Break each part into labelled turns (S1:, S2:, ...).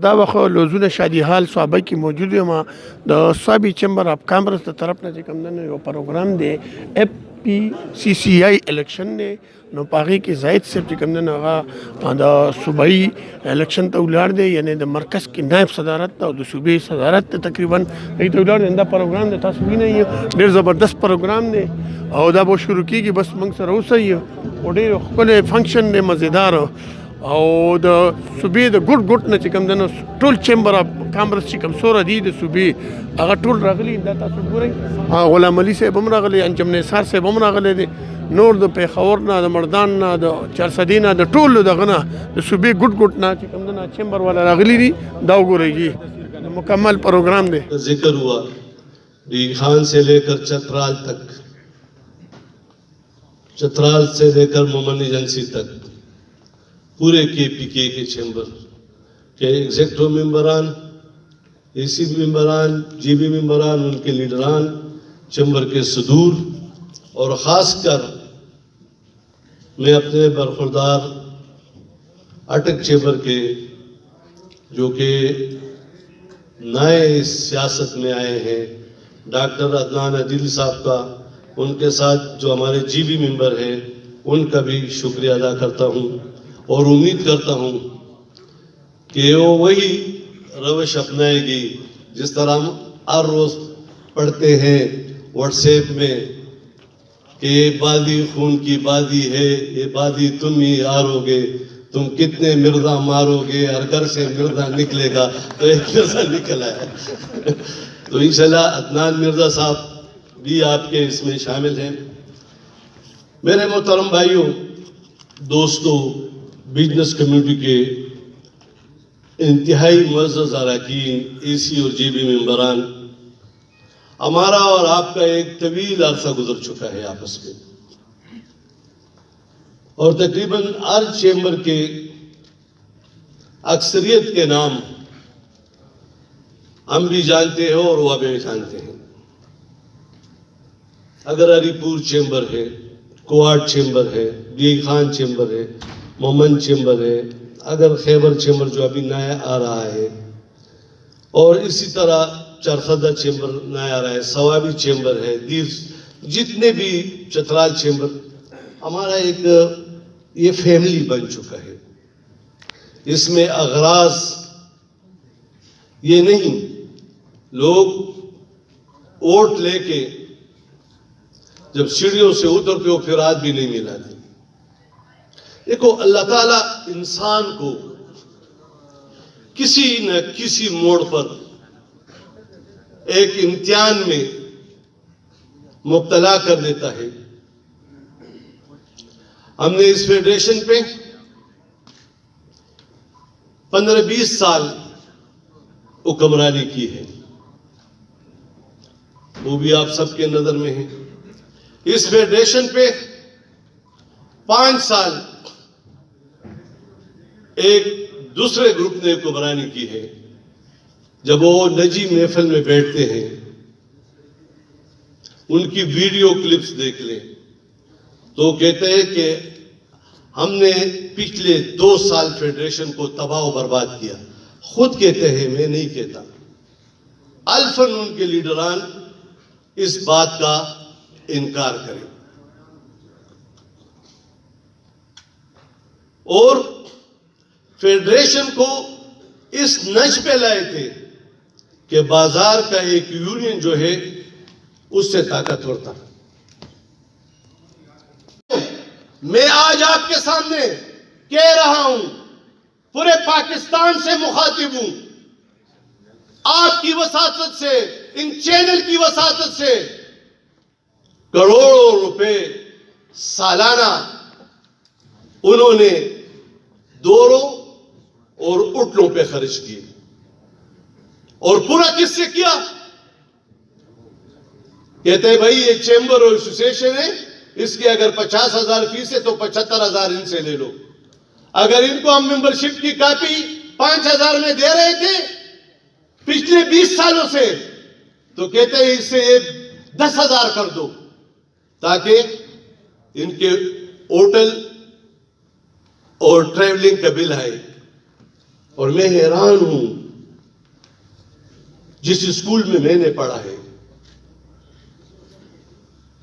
S1: دا وخت لوزونه شادي حال صحابه کې موجود یم د صحابي چمبر اف کامرس د طرف نه چې کوم نه یو پروګرام دی F P C C I election دی نو پاغي کې زاید صاحب چې کوم نه هغه د صوبایي الیکشن ته ولاړ دی یعنی د مرکز کې نائب صدارت او د صوبې صدارت ته تقریبا ایته ولاړ دی دا پروګرام د تاسو وینئ ډېر زبردست پروګرام دی او دا به شروع کیږي بس موږ سره اوسئ او ډېر ښکلی فنکشن دی مزیدار او د صوبې د ګډ نه چې کوم دی نو ټول چیمبر اف کامرس چې کوم څومره دي د صوبې هغه ټول راغلي دا تاسو ګورئ غلام علي صاحب هم راغلی انجم نثار صاحب هم راغلی دی نور د پېښور نه د مردان نه د چارسدي نه د ټولو دغه نه د صوبې ګډ نه چې کوم دی نه چیمبر والا راغلي دي دا وګورئ جی مکمل پروګرام دی
S2: ذکر ہوا ڈی خان سے لے کر چترال تک، چترال سے لے کر مومن ایجنسی تک پورے کے پی کے چیمبر کے ایگزیکٹو ممبران، اے سی ممبران، جی بی ممبران، ان کے لیڈران، چیمبر کے صدور اور خاص کر میں اپنے برخوردار اٹک چیمبر کے جو کہ نئے سیاست میں آئے ہیں ڈاکٹر عدنان عدیل صاحب کا، ان کے ساتھ جو ہمارے جی بی ممبر ہیں ان کا بھی شکریہ ادا کرتا ہوں اور امید کرتا ہوں کہ وہ وہی روش اپنائے گی جس طرح ہم ہر روز پڑھتے ہیں واٹس ایپ میں کہ یہ بادی خون کی بادی ہے، یہ بادی تم ہی ہارو گے، تم کتنے مرزا مارو گے، ہر گھر سے مرزا نکلے گا، تو ایک مرزا نکلا ہے تو انشاءاللہ عدنان مرزا صاحب بھی آپ کے اس میں شامل ہیں۔ میرے محترم بھائیوں، دوستوں، بزنس کمیونٹی کے انتہائی معزز اراکین، اے سی اور جی بی ممبران، ہمارا اور آپ کا ایک طویل عرصہ گزر چکا ہے آپس میں، اور تقریباً ہر چیمبر کے اکثریت کے نام ہم بھی جانتے ہیں اور وہ بھی جانتے ہیں۔ اگر ہری پور چیمبر ہے، کوارڈ چیمبر ہے، ڈی خان چیمبر ہے، مومن چیمبر ہے، اگر خیبر چیمبر جو ابھی نیا آ رہا ہے، اور اسی طرح چرسدہ چیمبر نیا آ رہا ہے، سوابی چیمبر ہے، جتنے بھی چترال چیمبر، ہمارا ایک یہ فیملی بن چکا ہے۔ اس میں اغراض یہ نہیں لوگ ووٹ لے کے جب سیڑھیوں سے اتر کے وہ پھر ہاتھ بھی نہیں ملاتے۔ دیکھو اللہ تعالیٰ انسان کو کسی نہ کسی موڑ پر ایک امتحان میں مبتلا کر دیتا ہے۔ ہم نے اس فیڈریشن پہ 15-20 سال حکمرانی کی ہے، وہ بھی آپ سب کے نظر میں ہے۔ اس فیڈریشن پہ 5 سال ایک دوسرے گروپ نے حکمرانی کی ہے۔ جب وہ نجی محفل میں بیٹھتے ہیں، ان کی ویڈیو کلپس دیکھ لیں تو کہتے ہیں کہ ہم نے پچھلے 2 سال فیڈریشن کو تباہ و برباد کیا۔ خود کہتے ہیں، میں نہیں کہتا۔ الفن ان کے لیڈران اس بات کا انکار کریں، اور فیڈریشن کو اس نج پہ لائے تھے کہ بازار کا ایک یونین جو ہے اس سے طاقتور تھا۔ میں آج آپ کے سامنے کہہ رہا ہوں، پورے پاکستان سے مخاطب ہوں، آپ کی وساطت سے، ان چینل کی وساطت سے کروڑوں روپے سالانہ انہوں نے دوروں اور اٹلوں پہ خرچ کیے، اور پورا کس سے کیا؟ کہتے ہیں بھائی یہ چیمبر اور ایسوسیشن ہے، اس کی اگر 50,000 فیس ہے تو 75,000 ان سے لے لو۔ اگر ان کو ہم ممبرشپ کی کاپی 5,000 میں دے رہے تھے پچھلے 20 سالوں سے، تو کہتے ہیں اس سے 10,000 کر دو، تاکہ ان کے ہوٹل اور ٹریولنگ کا بل ہے۔ اور میں حیران ہوں جس اسکول میں نے پڑھا ہے،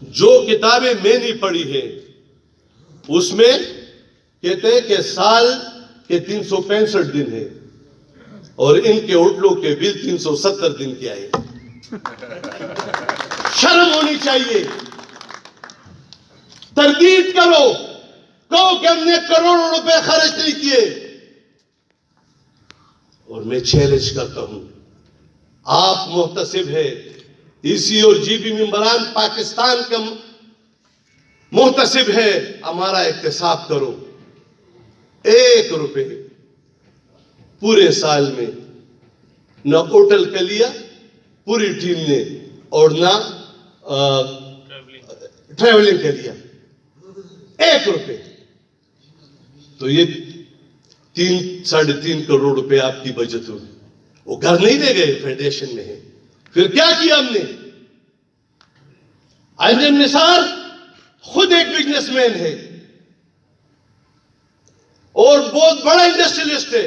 S2: جو کتابیں میں نے پڑھی ہیں اس میں کہتے ہیں کہ سال کے 365 دن ہے اور ان کے ہوٹلوں کے بل 370 دن کے آئے. شرم ہونی چاہیے. تردید کرو، کہو کہ ہم نے کروڑوں روپے خرچ نہیں کیے. اور میں چیلنج کرتا ہوں، آپ محتسب ہے، ای سی اور جی بی ممبران پاکستان کا محتسب ہے، ہمارا احتساب کرو. 1 روپے پورے سال میں نہ ہوٹل کا لیا پوری ٹیم نے اور نہ ٹریولنگ کا لیا. 1 روپے تو یہ 3-3.5 کروڑ روپے آپ کی بچت ہوگی. وہ گھر نہیں دے گئے، فیڈریشن میں ہے. پھر کیا کیا ہم نے؟ انجم نثار خود ایک بزنس مین ہے اور بہت بڑا انڈسٹریلسٹ ہے.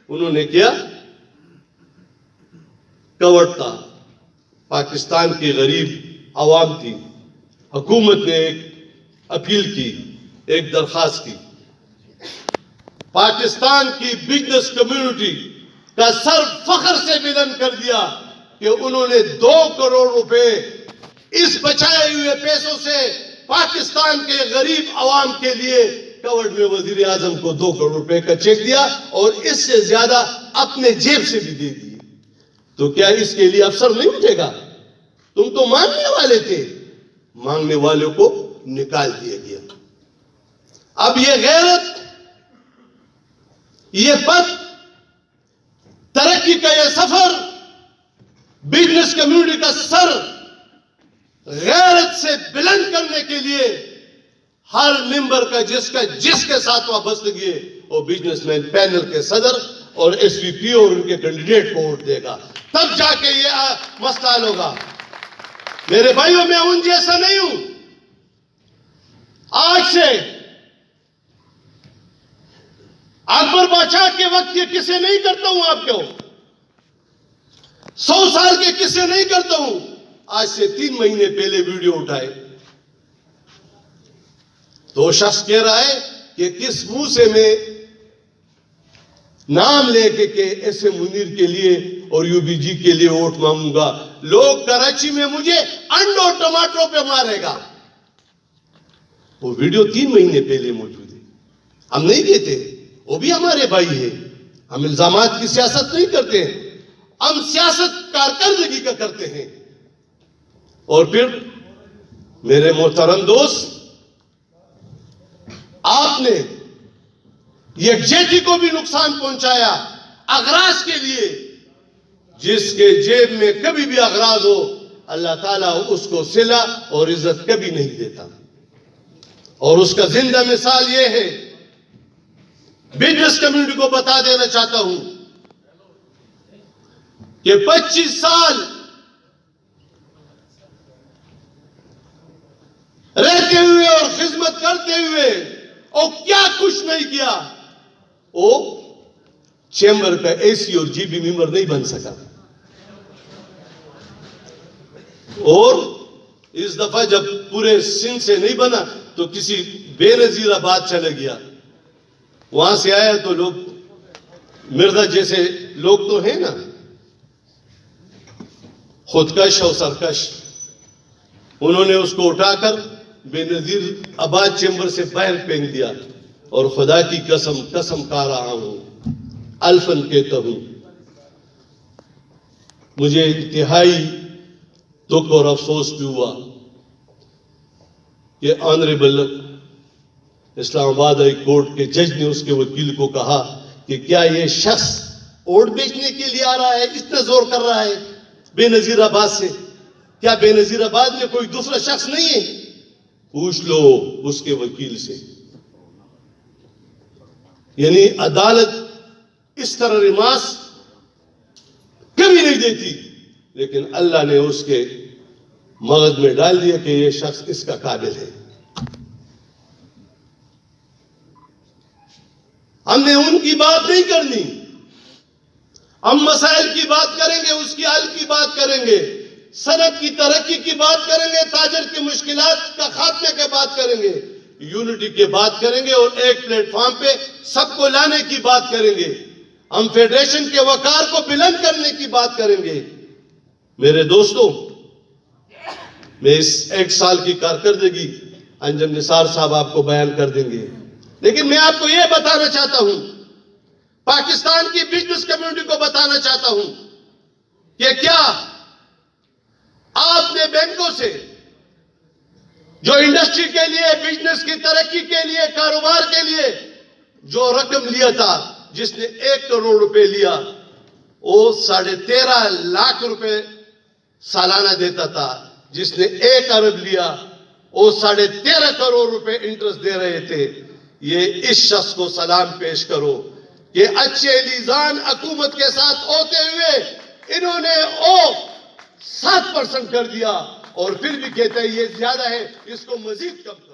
S2: انہوں نے کیا کورڈ تھا، پاکستان کی غریب عوام تھی. حکومت نے ایک اپیل کی، ایک درخواست کی. پاکستان کی بزنس کمیونٹی کا سر فخر سے بلند کر دیا کہ انہوں نے 2 کروڑ روپے اس بچائے ہوئے پیسوں سے پاکستان کے غریب عوام کے لیے کورڈ میں وزیر اعظم کو 2 کروڑ روپے کا چیک دیا اور اس سے زیادہ اپنے جیب سے بھی دے دیے. تو کیا اس کے لیے افسر نہیں اٹھے گا؟ تم تو مانگنے والے تھے، مانگنے والوں کو نکال دیا گیا. اب یہ غیرت، یہ پد، ترقی کا یہ سفر، بزنس کمیونٹی کا سر غیرت سے بلند کرنے کے لیے ہر ممبر کا جس کے ساتھ وابستگی ہے وہ بزنس مین پینل کے صدر اور ایس وی پی اور ان کے کینڈیڈیٹ کو ووٹ دے گا. تب جا کے یہ مسئلہ حل ہوگا. میرے بھائیوں، میں ان جیسا نہیں ہوں. آج سے اکبر بادشاہ کے وقت کے قصے نہیں کرتا ہوں آپ کو، 100 سال کے قصے نہیں کرتا ہوں. آج سے 3 مہینے پہلے ویڈیو اٹھائے تو شخص کہہ رہا ہے کہ کس منہ سے میں نام لے کے کہ ایس اے منیر کے لیے اور یو بی جی کے لیے ووٹ مانگوں گا. لوگ کراچی میں مجھے انڈوں ٹماٹروں پہ مارے گا. وہ ویڈیو 3 مہینے پہلے موجود ہے. ہم نہیں کہتے، وہ بھی ہمارے بھائی ہیں. ہم الزامات کی سیاست نہیں کرتے ہیں، ہم سیاست کارکردگی کا کرتے ہیں. اور پھر میرے محترم دوست، آپ نے یکجہتی کو بھی نقصان پہنچایا اغراض کے لیے. جس کے جیب میں کبھی بھی اغراض ہو اللہ تعالیٰ اس کو صلہ اور عزت کبھی نہیں دیتا. اور اس کا زندہ مثال یہ ہے، بزنس کمیونٹی کو بتا دینا چاہتا ہوں کہ 25 سال رہتے ہوئے اور خدمت کرتے ہوئے اور کیا کچھ نہیں کیا، وہ چیمبر کا اے سی اور جی بی ممبر نہیں بن سکا. اور اس دفعہ جب پورے سندھ سے نہیں بنا تو کسی بے نظیر آباد چلا گیا. وہاں سے آیا تو لوگ مرزا جیسے لوگ تو ہیں نا، خودکش اور سرکش، انہوں نے اس کو اٹھا کر بے نظیر آباد چیمبر سے باہر پھینک دیا. اور خدا کی قسم کھا رہا ہوں، الفن کہتا ہوں، مجھے انتہائی دکھ اور افسوس بھی ہوا کہ آنریبل اسلام آباد ہائی کورٹ کے جج نے اس کے وکیل کو کہا کہ کیا یہ شخص ووٹ بیچنے کے لیے آ رہا ہے، اتنا زور کر رہا ہے بے نظیر آباد سے؟ کیا بے نظیر آباد میں کوئی دوسرا شخص نہیں ہے؟ پوچھ لو اس کے وکیل سے. یعنی عدالت اس طرح رماس کبھی نہیں دیتی، لیکن اللہ نے اس کے مغز میں ڈال دیا کہ یہ شخص اس کا قابل ہے. ہم نے ان کی بات نہیں کرنی. ہم مسائل کی بات کریں گے, اس کی حل کی بات کریں گے, صنعت کی ترقی کی بات کریں گے, تاجر کی مشکلات کا خاتمے کی بات کریں گے, یونٹی کی بات کریں گے, اور ایک پلیٹ فارم پہ سب کو لانے کی بات کریں گے. ہم فیڈریشن کے وقار کو بلند کرنے کی بات کریں گے. میرے دوستوں, میں اس ایک سال کی کارکردگی انجم نثار صاحب آپ کو بیان کر دیں گے, لیکن میں آپ کو یہ بتانا چاہتا ہوں, پاکستان کی بزنس کمیونٹی کو بتانا چاہتا ہوں کہ کیا آپ نے بینکوں سے جو انڈسٹری کے لیے, بزنس کی ترقی کے لیے, کاروبار کے لیے جو رقم لیا تھا, جس نے 1 کروڑ روپے لیا, وہ 13.5 لاکھ روپے سالانہ دیتا تھا. جس نے 1 ارب لیا, وہ 13.5 کروڑ روپے انٹرسٹ دے رہے تھے. یہ اس شخص کو سلام پیش کرو کہ اچھے لیزان حکومت کے ساتھ ہوتے ہوئے انہوں نے 7% کر دیا, اور پھر بھی کہتے ہیں یہ زیادہ ہے, اس کو مزید کم